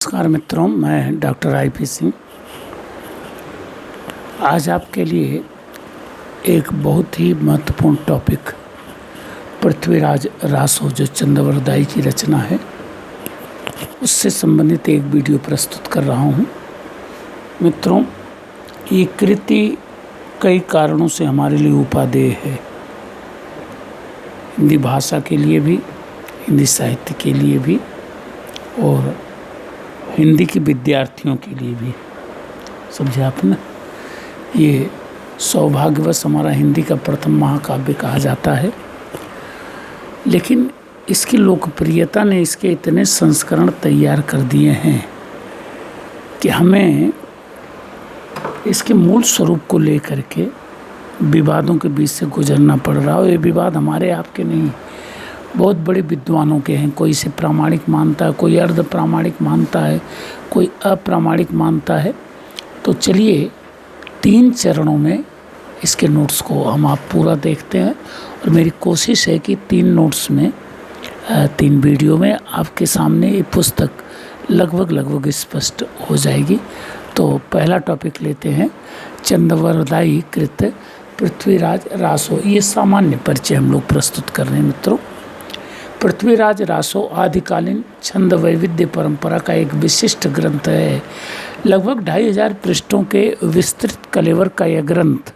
नमस्कार मित्रों, मैं डॉक्टर IP सिंह आज आपके लिए एक बहुत ही महत्वपूर्ण टॉपिक पृथ्वीराज रासो जो चंद्रवरदाई की रचना है उससे संबंधित एक वीडियो प्रस्तुत कर रहा हूँ। मित्रों, ये कृति कई कारणों से हमारे लिए उपादेय है। हिंदी भाषा के लिए भी, हिंदी साहित्य के लिए भी और हिंदी के विद्यार्थियों के लिए भी। समझे आपने? ये सौभाग्यवश हमारा हिंदी का प्रथम महाकाव्य कहा जाता है, लेकिन इसकी लोकप्रियता ने इसके इतने संस्करण तैयार कर दिए हैं कि हमें इसके मूल स्वरूप को लेकर के विवादों के बीच से गुजरना पड़ रहा है। ये विवाद हमारे आपके नहीं, बहुत बड़े विद्वानों के हैं। कोई इसे प्रामाणिक मानता है, कोई अर्ध प्रामाणिक मानता है, कोई अप्रामाणिक मानता है। तो चलिए 3 चरणों में इसके नोट्स को हम आप पूरा देखते हैं और मेरी कोशिश है कि 3 नोट्स में 3 वीडियो में आपके सामने ये पुस्तक लगभग स्पष्ट हो जाएगी। तो पहला टॉपिक लेते हैं, चंद्रवरदाई कृत पृथ्वीराज रासो। ये सामान्य परिचय हम लोग प्रस्तुत कर रहे हैं मित्रों। पृथ्वीराज रासो आदिकालीन छंद वैविध्य परंपरा का एक विशिष्ट ग्रंथ है। लगभग 2500 पृष्ठों के विस्तृत कलेवर का यह ग्रंथ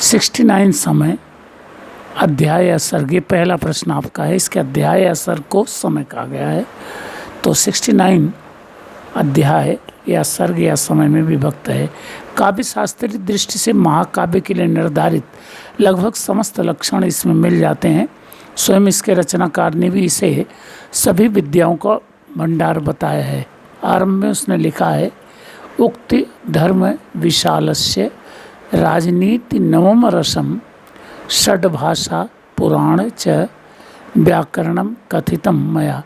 69 समय अध्याय या सर्ग, ये पहला प्रश्न आपका है, इसके अध्याय या सर्ग को समय कहा गया है। तो 69 अध्याय या सर्ग या समय में विभक्त है। काव्य शास्त्रीय दृष्टि से महाकाव्य के लिए निर्धारित लगभग समस्त लक्षण इसमें मिल जाते हैं। स्वयं इसके रचनाकार ने भी इसे सभी विद्याओं का भंडार बताया है। आरंभ में उसने लिखा है, उक्ति धर्म विशालस्य राजनीति नवम रसम षड्भाषा पुराण च व्याकरणम कथितम मया।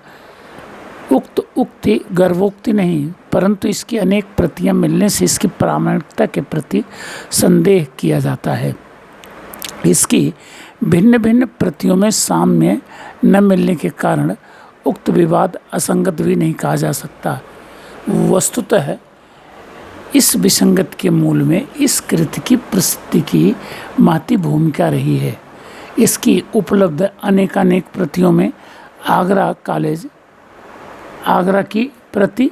उक्त उक्ति गर्भोक्ति नहीं, परंतु इसकी अनेक प्रतियां मिलने से इसकी प्रामाणिकता के प्रति संदेह किया जाता है। इसकी भिन्न भिन्न प्रतियों में साम्य न मिलने के कारण उक्त विवाद असंगत भी नहीं कहा जा सकता। वस्तुतः इस विसंगत के मूल में इस कृति की प्रसिद्धि की महती भूमिका रही है। इसकी उपलब्ध अनेकानेक प्रतियों में आगरा की प्रति,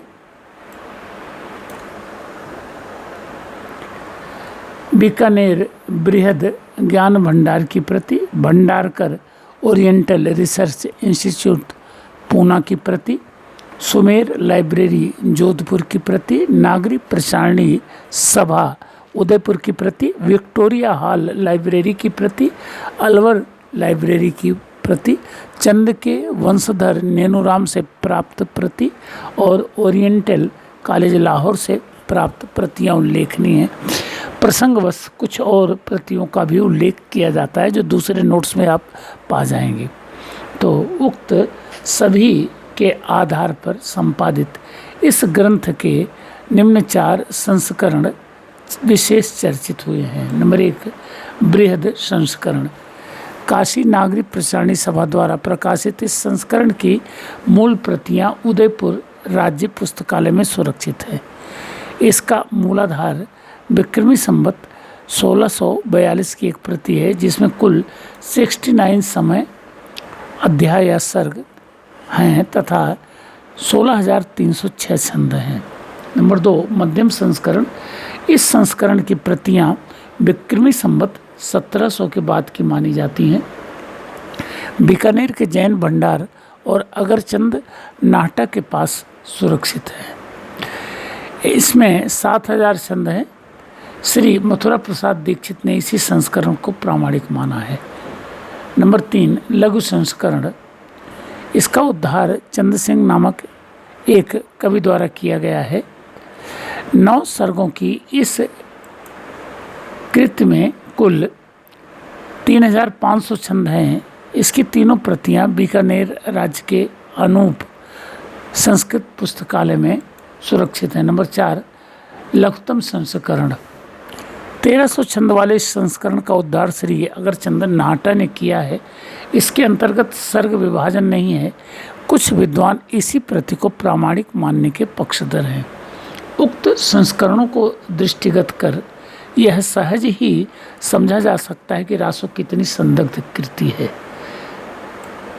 बीकानेर बृहद ज्ञान भंडार की प्रति, Bhandarkar oriental research institute Poona की प्रति, सुमेर लाइब्रेरी जोधपुर की प्रति, नागरी प्रसारणी सभा उदयपुर की प्रति, विक्टोरिया हॉल लाइब्रेरी की प्रति, अलवर लाइब्रेरी की प्रति, चंद के वंशधर नेनुराम से प्राप्त प्रति और ओरिएंटल कॉलेज लाहौर से प्राप्त प्रतियां उल्लेखनीय हैं। प्रसंगवश कुछ और प्रतियों का भी उल्लेख किया जाता है जो दूसरे नोट्स में आप पा जाएंगे। तो उक्त सभी के आधार पर संपादित इस ग्रंथ के निम्न 4 संस्करण विशेष चर्चित हुए हैं। नंबर 1, बृहद संस्करण। काशी नागरी प्रसारणी सभा द्वारा प्रकाशित इस संस्करण की मूल प्रतियां उदयपुर राज्य पुस्तकालय में सुरक्षित है। इसका मूलाधार विक्रमी संवत 1642 की एक प्रति है, जिसमें कुल 69 समय अध्याय या सर्ग हैं तथा 16,306 छंद हैं। नंबर 2, मध्यम संस्करण। इस संस्करण की प्रतियां विक्रमी संवत 1700 के बाद की मानी जाती हैं। बीकानेर के जैन भंडार और अगरचंद नाहटा के पास सुरक्षित है। इसमें 7000 छंद हैं। श्री मथुरा प्रसाद दीक्षित ने इसी संस्करण को प्रामाणिक माना है। नंबर 3, लघु संस्करण। इसका उद्धार चंद सिंह नामक एक कवि द्वारा किया गया है। 9 सर्गों की इस कृति में कुल 3500 छंद हैं। इसकी तीनों प्रतियां बीकानेर राज्य के अनूप संस्कृत पुस्तकालय में सुरक्षित हैं। नंबर 4, लघुतम संस्करण। 1300 छंद वाले इस संस्करण का उद्धार श्री अगरचंद नाहटा ने किया है। इसके अंतर्गत सर्ग विभाजन नहीं है। कुछ विद्वान इसी प्रति को प्रामाणिक मानने के पक्षधर हैं। उक्त संस्करणों को दृष्टिगत कर यह सहज ही समझा जा सकता है कि रासो कितनी संदिग्ध कृति है।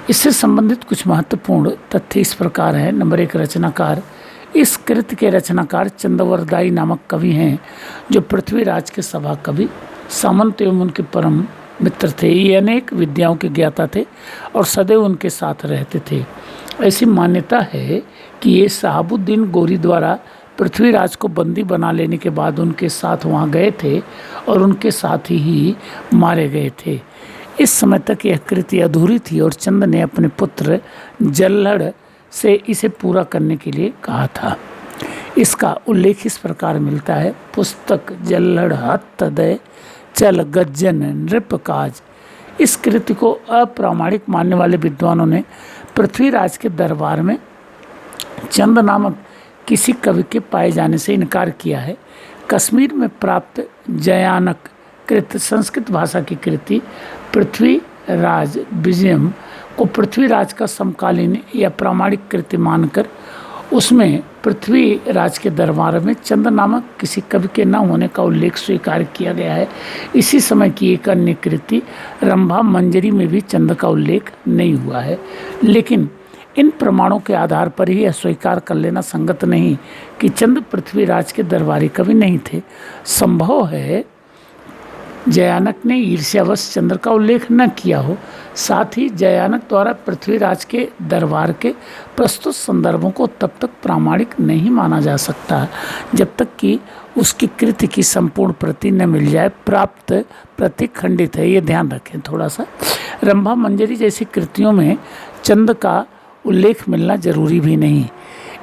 इससे संबंधित कुछ महत्वपूर्ण तथ्य इस प्रकार हैं। नंबर 1, रचनाकार। इस कृति के रचनाकार चंद्रवरदायी नामक कवि हैं, जो पृथ्वीराज के सभा कवि, सामंत एवं उनके परम मित्र थे। ये अनेक विद्याओं के ज्ञाता थे और सदैव उनके साथ रहते थे। ऐसी मान्यता है कि ये शहाबुद्दीन गोरी द्वारा पृथ्वीराज को बंदी बना लेने के बाद उनके साथ वहाँ गए थे और उनके साथ ही मारे गए थे। इस समय तक यह कृति अधूरी थी और चंद ने अपने पुत्र जल्लड़ से इसे पूरा करने के लिए कहा था। इसका उल्लेख इस प्रकार मिलता है। पुस्तक जल्लड़ हत दय चल गज्जन नृप काज। इस कृति को अप्रामाणिक मानने वाले विद्वानों ने पृथ्वीराज के दरबार में चंद नामक किसी कवि के पाए जाने से इनकार किया है। कश्मीर में प्राप्त जयानक कृत संस्कृत भाषा की कृति पृथ्वीराज विजयम को पृथ्वीराज का समकालीन या प्रामाणिक कृति मानकर उसमें पृथ्वीराज के दरबार में चंद नामक किसी कवि के न होने का उल्लेख स्वीकार किया गया है। इसी समय की एक अन्य कृति रंभा मंजरी में भी चंद का उल्लेख नहीं हुआ है। लेकिन इन प्रमाणों के आधार पर ही यह स्वीकार कर लेना संगत नहीं कि चंद पृथ्वीराज के दरबारी कवि नहीं थे। संभव है जयानक ने ईर्ष्यावश चंद्र का उल्लेख न किया हो। साथ ही जयानक द्वारा पृथ्वीराज के दरबार के प्रस्तुत संदर्भों को तब तक प्रामाणिक नहीं माना जा सकता जब तक कि उसकी कृति की संपूर्ण प्रति न मिल जाए। प्राप्त प्रति खंडित है, ये ध्यान रखें थोड़ा सा। रंभा मंजरी जैसी कृतियों में चंद का उल्लेख मिलना जरूरी भी नहीं।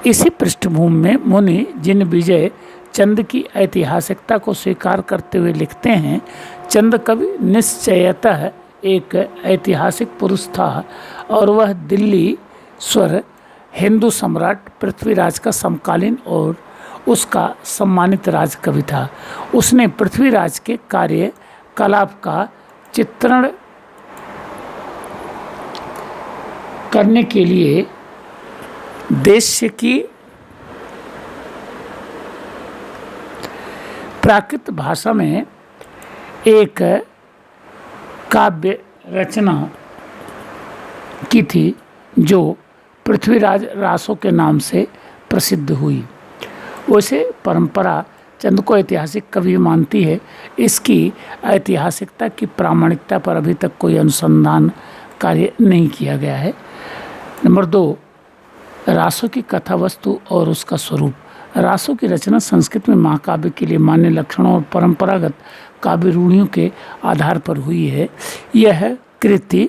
इसी पृष्ठभूमि में मुनि जिन विजय चंद की ऐतिहासिकता को स्वीकार करते हुए लिखते हैं, चंद कवि निश्चयतः एक ऐतिहासिक पुरुष था और वह दिल्ली स्वर हिंदू सम्राट पृथ्वीराज का समकालीन और उसका सम्मानित राजकवि था। उसने पृथ्वीराज के कार्यकलाप का चित्रण करने के लिए देश की प्राकृत भाषा में एक काव्य रचना की थी जो पृथ्वीराज रासो के नाम से प्रसिद्ध हुई। वैसे परंपरा चंद को ऐतिहासिक कवि मानती है। इसकी ऐतिहासिकता की प्रामाणिकता पर अभी तक कोई अनुसंधान कार्य नहीं किया गया है। नंबर 2, रासो की कथा वस्तु और उसका स्वरूप। रासो की रचना संस्कृत में महाकाव्य के लिए मान्य लक्षणों और परंपरागत काव्य रूढ़ियों के आधार पर हुई है। यह कृति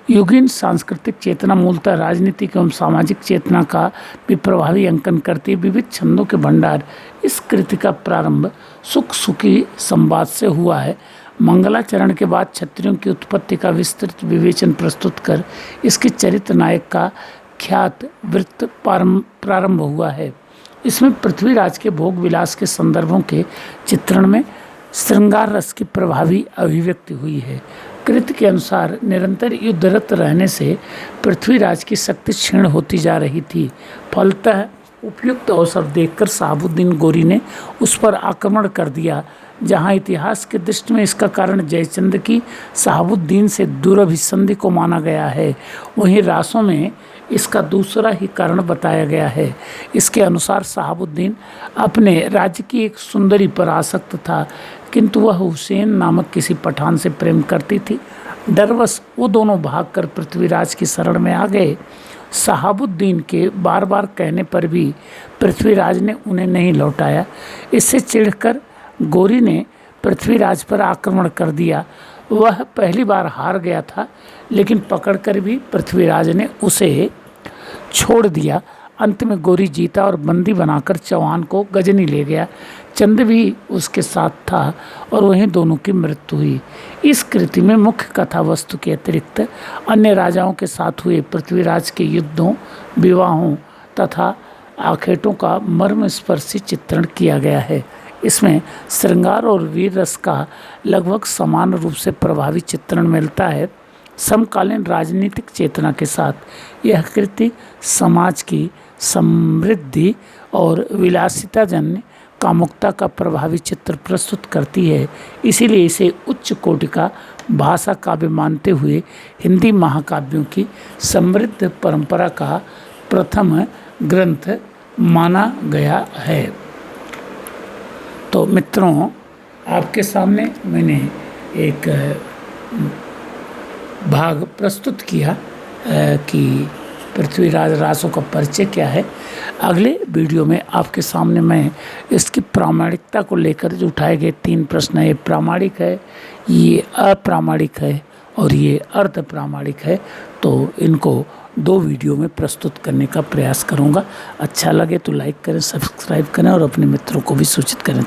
युगीन सांस्कृतिक चेतना, मूलतः राजनीतिक एवं सामाजिक चेतना का भी प्रभावी अंकन करती है। विविध छंदों के भंडार। इस कृति का प्रारंभ सुख सुखी संवाद से हुआ है। मंगलाचरण के बाद क्षत्रियों की उत्पत्ति का विस्तृत विवेचन प्रस्तुत कर इसके चरित्र नायक का ख्यात वृत्त प्रारंभ हुआ है। इसमें पृथ्वीराज के भोग विलास के संदर्भों के चित्रण में श्रृंगार रस की प्रभावी अभिव्यक्ति हुई है। कृति के अनुसार निरंतर युद्धरत रहने से पृथ्वीराज की शक्ति क्षीण होती जा रही थी। फलतः उपयुक्त अवसर देखकर शहाबुद्दीन गोरी ने उस पर आक्रमण कर दिया। जहां इतिहास के दृष्टि में इसका कारण जयचंद की शहाबुद्दीन से दुरभिसंधि को माना गया है, वहीं रासों में इसका दूसरा ही कारण बताया गया है। इसके अनुसार शहाबुद्दीन अपने राज्य की एक सुंदरी पर आसक्त था, किंतु वह हुसैन नामक किसी पठान से प्रेम करती थी। डरवश वो दोनों भागकर पृथ्वीराज की शरण में आ गए। शहाबुद्दीन के बार बार कहने पर भी पृथ्वीराज ने उन्हें नहीं लौटाया। इससे चिढ़कर गोरी ने पृथ्वीराज पर आक्रमण कर दिया। वह पहली बार हार गया था, लेकिन पकड़कर भी पृथ्वीराज ने उसे छोड़ दिया। अंत में गोरी जीता और बंदी बनाकर चौहान को गजनी ले गया। चंद भी उसके साथ था और वहीं दोनों की मृत्यु हुई। इस कृति में मुख्य कथा वस्तु के अतिरिक्त अन्य राजाओं के साथ हुए पृथ्वीराज के युद्धों, विवाहों तथा आखेटों का मर्मस्पर्शी चित्रण किया गया है। इसमें श्रृंगार और वीर रस का लगभग समान रूप से प्रभावी चित्रण मिलता है। समकालीन राजनीतिक चेतना के साथ यह कृति समाज की समृद्धि और विलासिताजन्य कामुकता का प्रभावी चित्र प्रस्तुत करती है। इसीलिए इसे उच्च कोटि का भाषा काव्य मानते हुए हिंदी महाकाव्यों की समृद्ध परंपरा का प्रथम ग्रंथ माना गया है। तो मित्रों, आपके सामने मैंने एक भाग प्रस्तुत किया कि पृथ्वीराज रासो का परिचय क्या है। अगले वीडियो में आपके सामने मैं इसकी प्रामाणिकता को लेकर जो उठाए गए 3 प्रश्न है, ये प्रामाणिक है, ये अप्रामाणिक है और ये अर्ध प्रामाणिक है, तो इनको 2 वीडियो में प्रस्तुत करने का प्रयास करूंगा। अच्छा लगे तो लाइक करें, सब्सक्राइब करें और अपने मित्रों को भी सूचित करें।